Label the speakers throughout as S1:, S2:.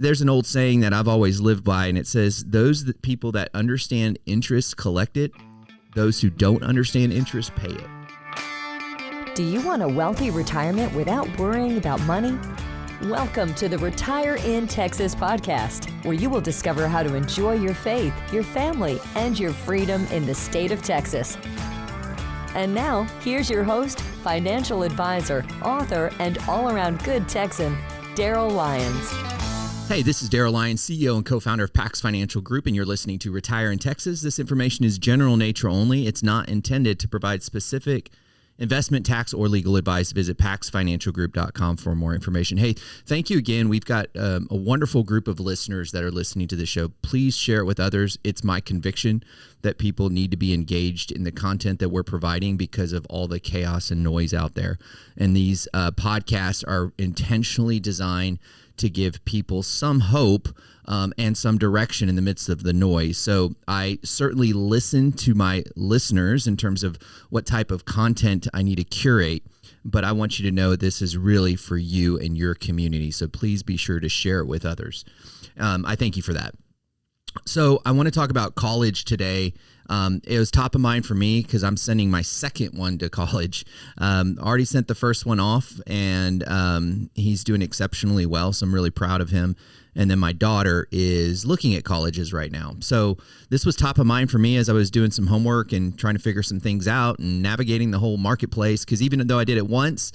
S1: There's an old saying that I've always lived by, and it says, people that understand interest collect it. Those who don't understand interest pay it.
S2: Do you want a wealthy retirement without worrying about money? Welcome to the Retire in Texas podcast, where you will discover how to enjoy your faith, your family, and your freedom in the state of Texas. And now, here's your host, financial advisor, author, and all-around good Texan, Darryl Lyons.
S1: Hey, this is Darryl Lyons, CEO and co-founder of Pax Financial Group, and you're listening to Retire in Texas. This information is general nature only. It's not intended to provide specific investment, tax, or legal advice. Visit paxfinancialgroup.com for more information. Hey, thank you again. We've got a wonderful group of listeners that are listening to the show. Please share it with others. It's my conviction that people need to be engaged in the content that we're providing because of all the chaos and noise out there. And these podcasts are intentionally designed to give people some hope and some direction in the midst of the noise. So I certainly listen to my listeners in terms of what type of content I need to curate, but I want you to know this is really for you and your community. So please be sure to share it with others. I thank you for that. So I want to talk about college today. It was top of mind for me because I'm sending my second one to college. Already sent the first one off, and he's doing exceptionally well, so I'm really proud of him. And then my daughter is looking at colleges right now. So this was top of mind for me as I was doing some homework and trying to figure some things out and navigating the whole marketplace, because even though I did it once,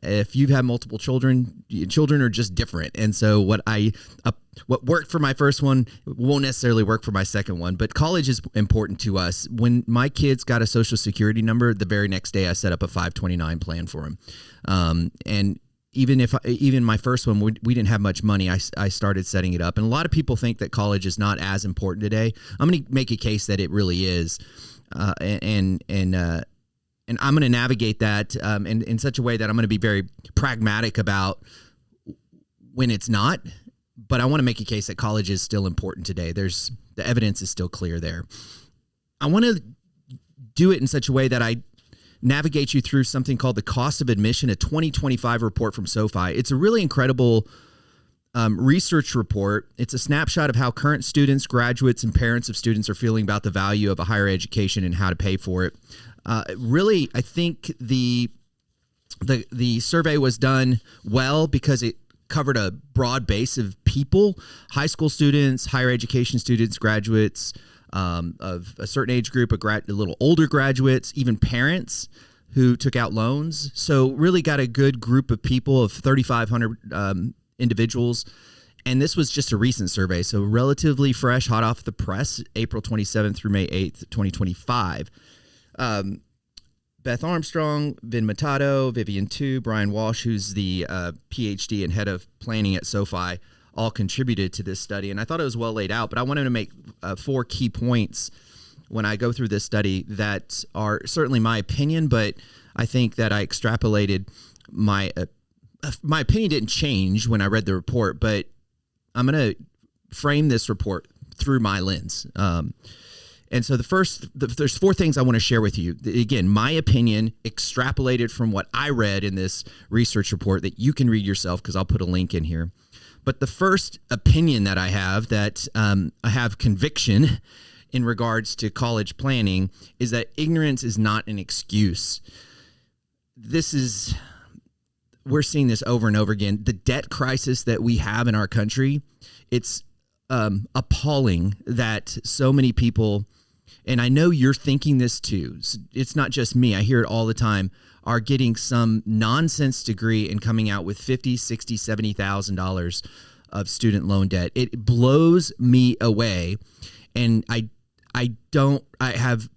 S1: if you've had multiple children are just different. And so what worked for my first one won't necessarily work for my second one. But college is important to us. When my kids got a Social Security number, the very next day I set up a 529 plan for them. And even my first one, we didn't have much money. I started setting it up. And a lot of people think that college is not as important today. I'm going to make a case that it really is. And I'm going to navigate that in such a way that I'm going to be very pragmatic about when it's not. But I want to make a case that college is still important today. The evidence is still clear there. I want to do it in such a way that I navigate you through something called the Cost of Admission, a 2025 report from SoFi. It's a really incredible research report. It's a snapshot of how current students, graduates, and parents of students are feeling about the value of a higher education and how to pay for it. Really, I think the survey was done well because it covered a broad base of people: high school students, higher education students, graduates of a certain age group, a little older graduates, even parents who took out loans. So really got a good group of people of 3,500 individuals. And this was just a recent survey, so relatively fresh, hot off the press, April 27th through May 8th, 2025. Beth Armstrong, Vin Matato, Vivian Tu, Brian Walsh, who's the PhD and head of planning at SoFi, all contributed to this study. And I thought it was well laid out, but I wanted to make 4 key points when I go through this study that are certainly my opinion, but I think that I extrapolated my opinion didn't change when I read the report, but I'm going to frame this report through my lens. And so there's 4 things I want to share with you. Again, my opinion extrapolated from what I read in this research report that you can read yourself because I'll put a link in here. But the first opinion that I have that I have conviction in regards to college planning is that ignorance is not an excuse. We're seeing this over and over again. The debt crisis that we have in our country, it's appalling that so many people, and I know you're thinking this too, it's not just me, I hear it all the time, are getting some nonsense degree and coming out with $50,000, $60,000, $70,000 of student loan debt. It blows me away, and I have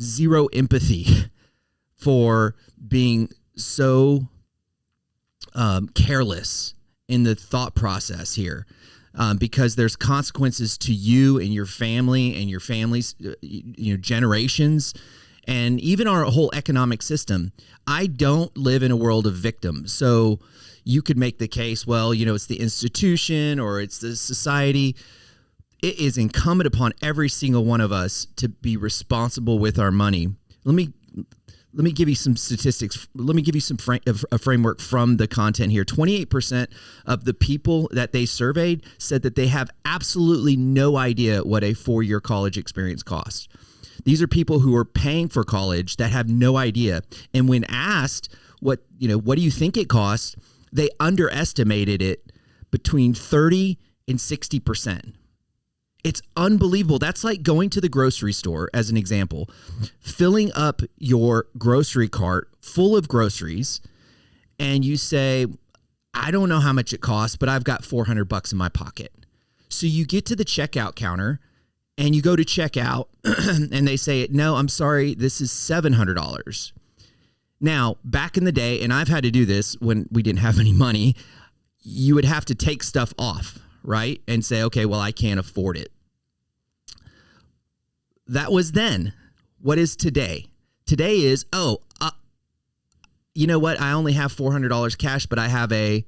S1: zero empathy for being so careless in the thought process here. Because there's consequences to you and your family and your family's generations and even our whole economic system. I don't live in a world of victims. So you could make the case, well, it's the institution or it's the society. It is incumbent upon every single one of us to be responsible with our money. Let let me give you some statistics. Let me give you a framework from the content here. 28% of the people that they surveyed said that they have absolutely no idea what a 4-year college experience costs. These are people who are paying for college that have no idea. And when asked what do you think it costs, they underestimated it between 30 and 60%. It's unbelievable. That's like going to the grocery store, as an example, filling up your grocery cart full of groceries, and you say, I don't know how much it costs, but I've got $400 in my pocket. So you get to the checkout counter and you go to check out and they say, no, I'm sorry, this is $700. Now, back in the day, and I've had to do this when we didn't have any money, you would have to take stuff off, right? And say, okay, well, I can't afford it. That was then. What is today? Today is, you know what? I only have $400 cash, but I have a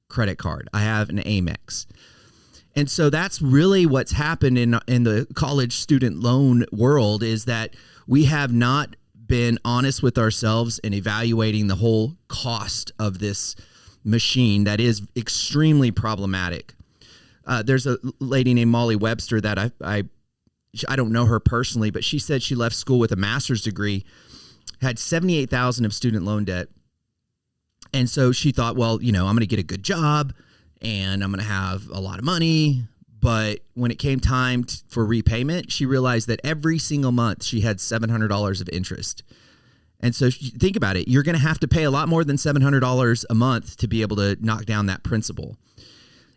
S1: credit card. I have an Amex. And so that's really what's happened in the college student loan world, is that we have not been honest with ourselves in evaluating the whole cost of this machine that is extremely problematic. There's a lady named Molly Webster that I don't know her personally, but she said she left school with a master's degree, had $78,000 of student loan debt. And so she thought, well, I'm going to get a good job and I'm going to have a lot of money. But when it came time for repayment, she realized that every single month she had $700 of interest. And so think about it. You're going to have to pay a lot more than $700 a month to be able to knock down that principal.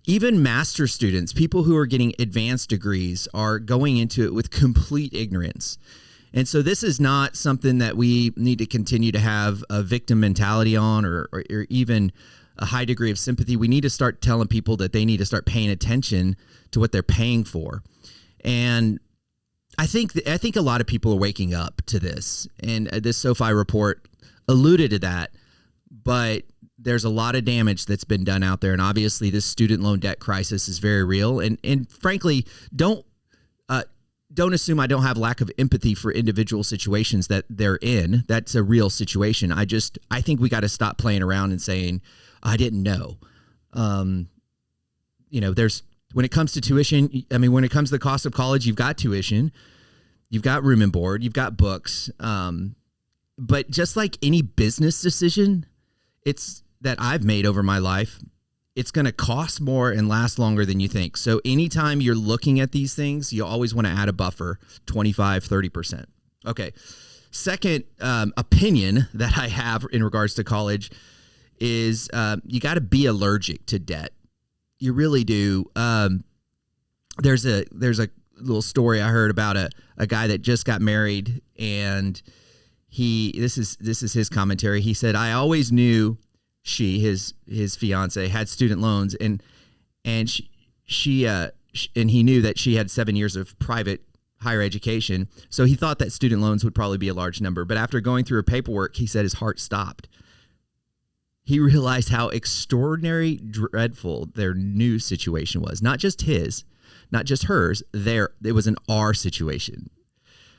S1: Even master students, people who are getting advanced degrees, are going into it with complete ignorance. And so this is not something that we need to continue to have a victim mentality on, or even a high degree of sympathy. We need to start telling people that they need to start paying attention to what they're paying for. And I think a lot of people are waking up to this, and this SoFi report alluded to that, but there's a lot of damage that's been done out there. And obviously this student loan debt crisis is very real. And frankly, don't assume I don't have lack of empathy for individual situations that they're in. That's a real situation. I think we got to stop playing around and saying, I didn't know. When it comes to tuition, when it comes to the cost of college, you've got tuition, you've got room and board, you've got books. But just like any business decision, that I've made over my life, it's going to cost more and last longer than you think. So anytime you're looking at these things, you always want to add a buffer, 25, 30%. Okay. Second opinion that I have in regards to college is you got to be allergic to debt. You really do. There's a little story I heard about a guy that just got married, and this is his commentary. He said, I always knew his fiance had student loans, and he knew that she had 7 years of private higher education. So he thought that student loans would probably be a large number. But after going through her paperwork, he said his heart stopped. He realized how extraordinary, dreadful their new situation was. Not just his, not just hers. It was an our situation.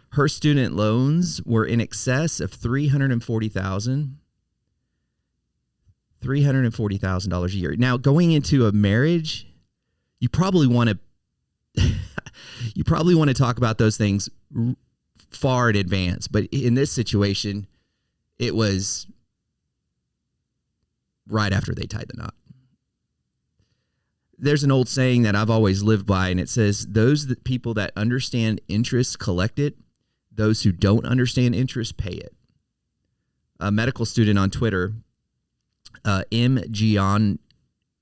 S1: Her student loans were in excess of $340,000 a year. Now, going into a marriage, you probably want to talk about those things far in advance. But in this situation, it was right after they tied the knot. There's an old saying that I've always lived by, and it says, those people that understand interest collect it. Those who don't understand interest pay it. A medical student on Twitter, M. Giannin,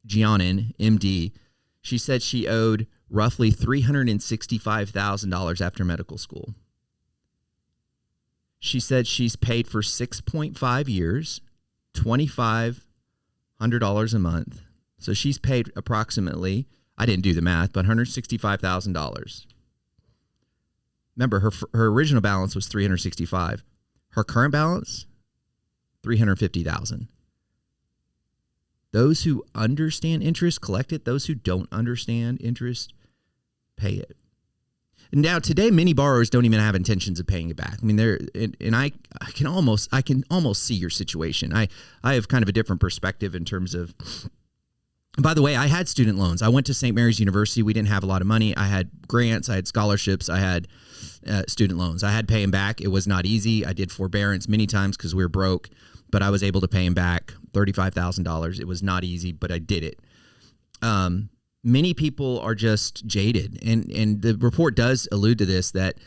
S1: MD, she said she owed roughly $365,000 after medical school. She said she's paid for 6.5 years, $2,500 a month. So she's paid approximately, I didn't do the math, but $165,000. Remember, her original balance was $365,000. Her current balance, $350,000. Those who understand interest collect it. Those who don't understand interest pay it. Now today, many borrowers don't even have intentions of paying it back. I mean, I can almost see your situation. I have kind of a different perspective in terms of. By the way, I had student loans. I went to St. Mary's University. We didn't have a lot of money. I had grants. I had scholarships. I had student loans. I had to pay them back. It was not easy. I did forbearance many times because we were broke, but I was able to pay them back $35,000. It was not easy, but I did it. Many people are just jaded, and the report does allude to this, that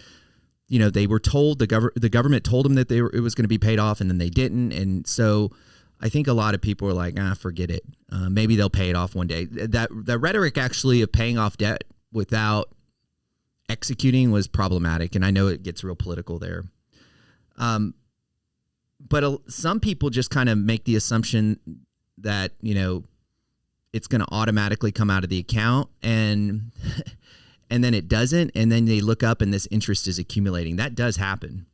S1: they were told, the government told them that it was going to be paid off, and then they didn't, and so I think a lot of people are like, forget it. Maybe they'll pay it off one day. That rhetoric actually of paying off debt without executing was problematic, and I know it gets real political there. But some people just kind of make the assumption that it's going to automatically come out of the account, and then it doesn't, and then they look up and this interest is accumulating. That does happen.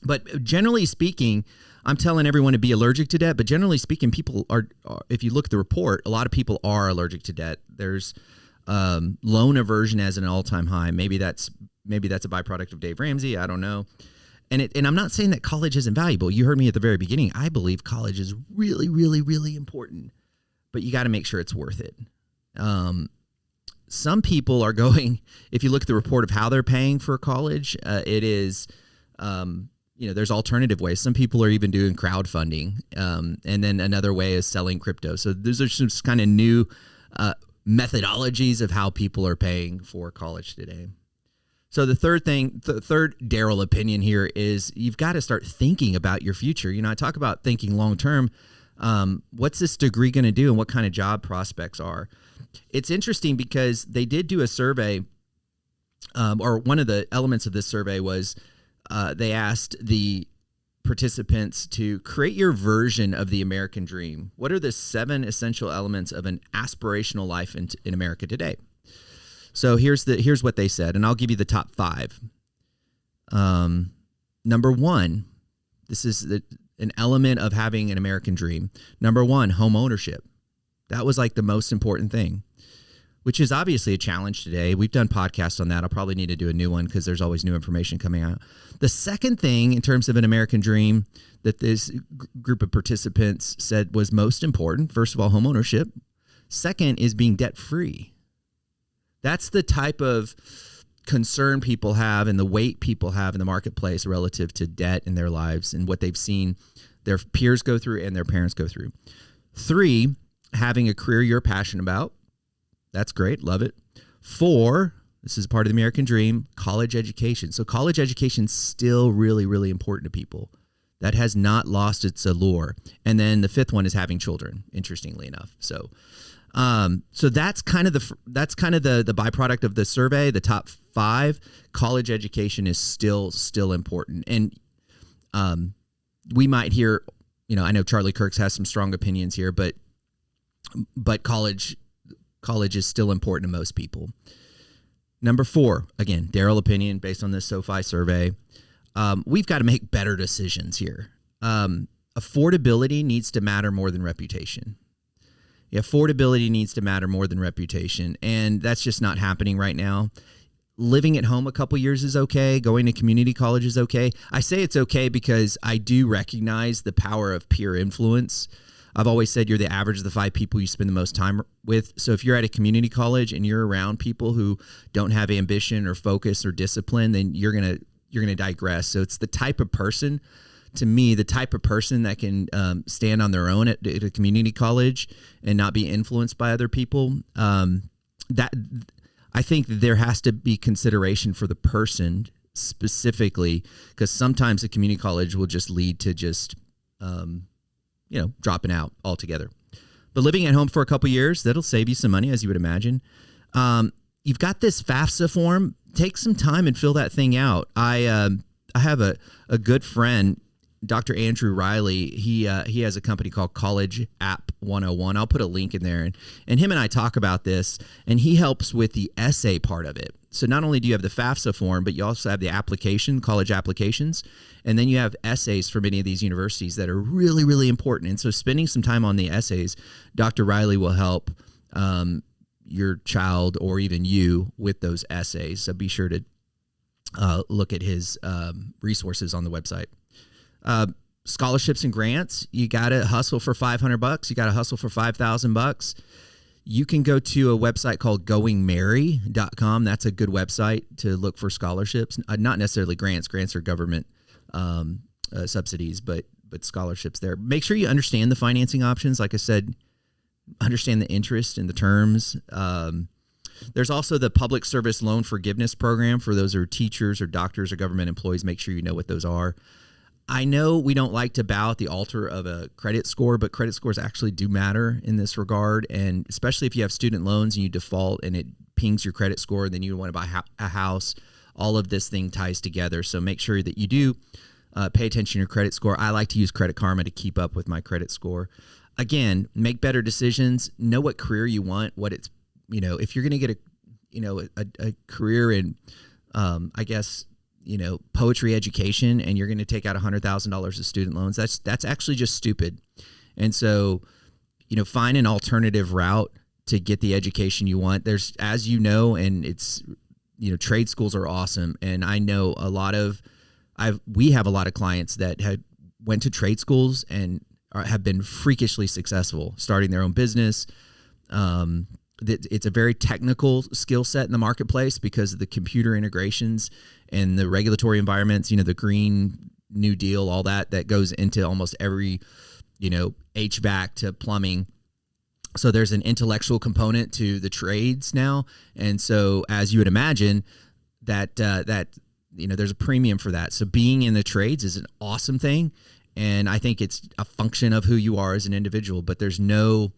S1: But generally speaking, I'm telling everyone to be allergic to debt, but generally speaking, people are, if you look at the report, a lot of people are allergic to debt. There's loan aversion as an all-time high. Maybe that's a byproduct of Dave Ramsey. I don't know. And I'm not saying that college isn't valuable. You heard me at the very beginning. I believe college is really, really, really important, but you got to make sure it's worth it. Some people are going, if you look at the report of how they're paying for college, it is, there's alternative ways. Some people are even doing crowdfunding. And then another way is selling crypto. So those are some kind of new methodologies of how people are paying for college today. So the third Darryl opinion here is you've got to start thinking about your future. I talk about thinking long-term. What's this degree going to do and what kind of job prospects are? It's interesting because they did do a survey, or one of the elements of this survey was they asked the participants to create your version of the American dream. What are the 7 essential elements of an aspirational life in America today? So here's what they said, and I'll give you the top 5. Number 1, this is an element of having an American dream. Number 1, home ownership. That was like the most important thing, which is obviously a challenge today. We've done podcasts on that. I'll probably need to do a new one because there's always new information coming out. The second thing in terms of an American dream that this group of participants said was most important, first of all, home ownership. Second is being debt-free. That's the type of concern people have and the weight people have in the marketplace relative to debt in their lives and what they've seen their peers go through and their parents go through. 3, having a career you're passionate about. That's great. Love it. 4, this is part of the American dream, college education. So college education is still really, really important to people. That has not lost its allure. And then the 5th one is having children, interestingly enough. So that's kind of the byproduct of the survey. The top 5, college education is still important. And we might hear, I know Charlie Kirks has some strong opinions here, but college is still important to most people. Number 4, again, Darryl opinion based on this SoFi survey. We've got to make better decisions here. Affordability needs to matter more than reputation. Affordability needs to matter more than reputation, and that's just not happening right now. Living at home a couple years is okay. Going to community college is okay. I say it's okay because I do recognize the power of peer influence. I've always said you're the average of the 5 people you spend the most time with. So if you're at a community college and you're around people who don't have ambition or focus or discipline, then you're gonna digress. So it's the type of person, to me, the type of person that can stand on their own at a community college and not be influenced by other people. That I think there has to be consideration for the person specifically, because sometimes a community college will just lead to just dropping out altogether. But living at home for a couple years, that'll save you some money, as you would imagine. You've got this FAFSA form. Take some time and fill that thing out. I have a good friend, Dr. Andrew Riley. He has a company called College App 101. I'll put a link in there. And him and I talk about this, and he helps with the essay part of it. So not only do you have the FAFSA form, but you also have the application, college applications, and then you have essays for many of these universities that are really, really important. And so spending some time on the essays, Dr. Riley will help your child or even you with those essays. So be sure to look at his resources on the website. Scholarships and grants, you got to hustle for $500. You got to hustle for $5,000. You can go to a website called goingmerry.com. That's a good website to look for scholarships. Not necessarily grants. Grants are government subsidies, but scholarships there. Make sure you understand the financing options. Like I said, understand the interest and the terms. There's also the Public Service Loan Forgiveness Program for those who are teachers or doctors or government employees. Make sure you know what those are. I know we don't like to bow at the altar of a credit score, but credit scores actually do matter in this regard. And especially if you have student loans and you default and it pings your credit score, then you want to buy a house. All of this thing ties together. So make sure that you do pay attention to your credit score. I like to use Credit Karma to keep up with my credit score. Again, make better decisions. Know what career you want, what it's, if you're going to get a career in, poetry education, and you're going to take out $100,000 of student loans, that's actually just stupid. And so, find an alternative route to get the education you want. There's, as you know, and it's, trade schools are awesome. And I know we have a lot of clients that went to trade schools and have been freakishly successful starting their own business. It's a very technical skill set in the marketplace because of the computer integrations and the regulatory environments, the Green New Deal, all that goes into almost every, HVAC to plumbing. So there's an intellectual component to the trades now. And so as you would imagine that there's a premium for that. So being in the trades is an awesome thing. And I think it's a function of who you are as an individual, but there's nothing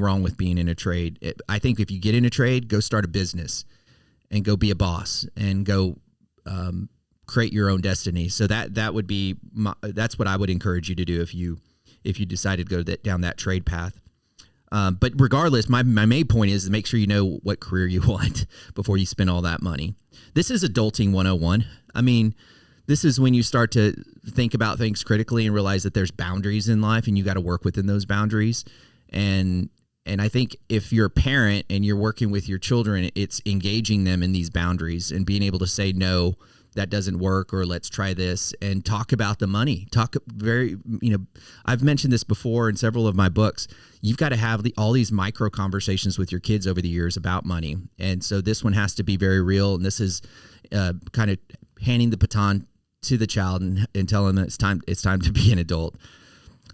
S1: wrong with being in a trade. I think if you get in a trade, go start a business and go be a boss and go create your own destiny. So that would be that's what I would encourage you to do if you decided to go down that trade path. But regardless, my main point is to make sure you know what career you want before you spend all that money. This is adulting 101. I mean, this is when you start to think about things critically and realize that there's boundaries in life and you got to work within those boundaries. And I think if you're a parent and you're working with your children, it's engaging them in these boundaries and being able to say, no, that doesn't work, or let's try this, and talk about the money. I've mentioned this before in several of my books. You've got to have all these micro conversations with your kids over the years about money. And so this one has to be very real. And this is kind of handing the baton to the child and telling them it's time to be an adult.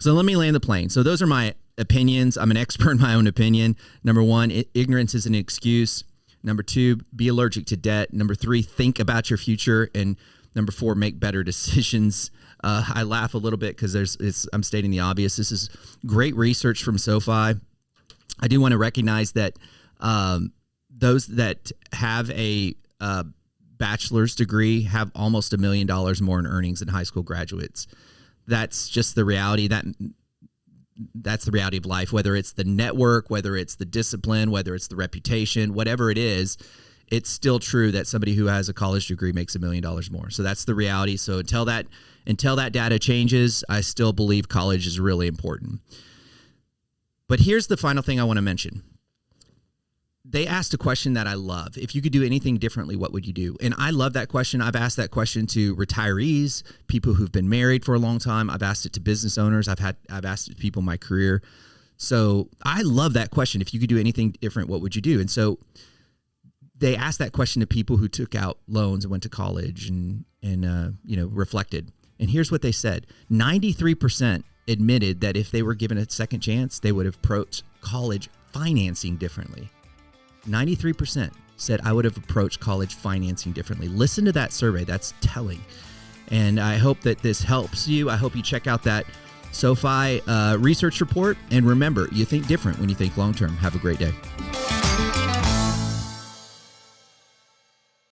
S1: So let me land the plane. So those are my opinions. I'm an expert in my own opinion. Number 1, ignorance is an excuse. Number 2, be allergic to debt. Number 3, think about your future. And number 4, make better decisions. I laugh a little bit because I'm stating the obvious. This is great research from SoFi. I do want to recognize that those that have a bachelor's degree have almost $1 million more in earnings than high school graduates. That's just the reality. That's the reality of life, whether it's the network, whether it's the discipline, whether it's the reputation, whatever it is, it's still true that somebody who has a college degree makes $1 million more. So that's the reality. So until that data changes, I still believe college is really important. But here's the final thing I want to mention. They asked a question that I love. If you could do anything differently, what would you do? And I love that question. I've asked that question to retirees, people who've been married for a long time. I've asked it to business owners. I've asked it to people in my career. So I love that question. If you could do anything different, what would you do? And so they asked that question to people who took out loans and went to college and reflected. And here's what they said. 93% admitted that if they were given a second chance, they would have approached college financing differently. 93% said I would have approached college financing differently. Listen to that survey. That's telling. And I hope that this helps you. I hope you check out that SoFi research report. And remember, you think different when you think long-term. Have a great day.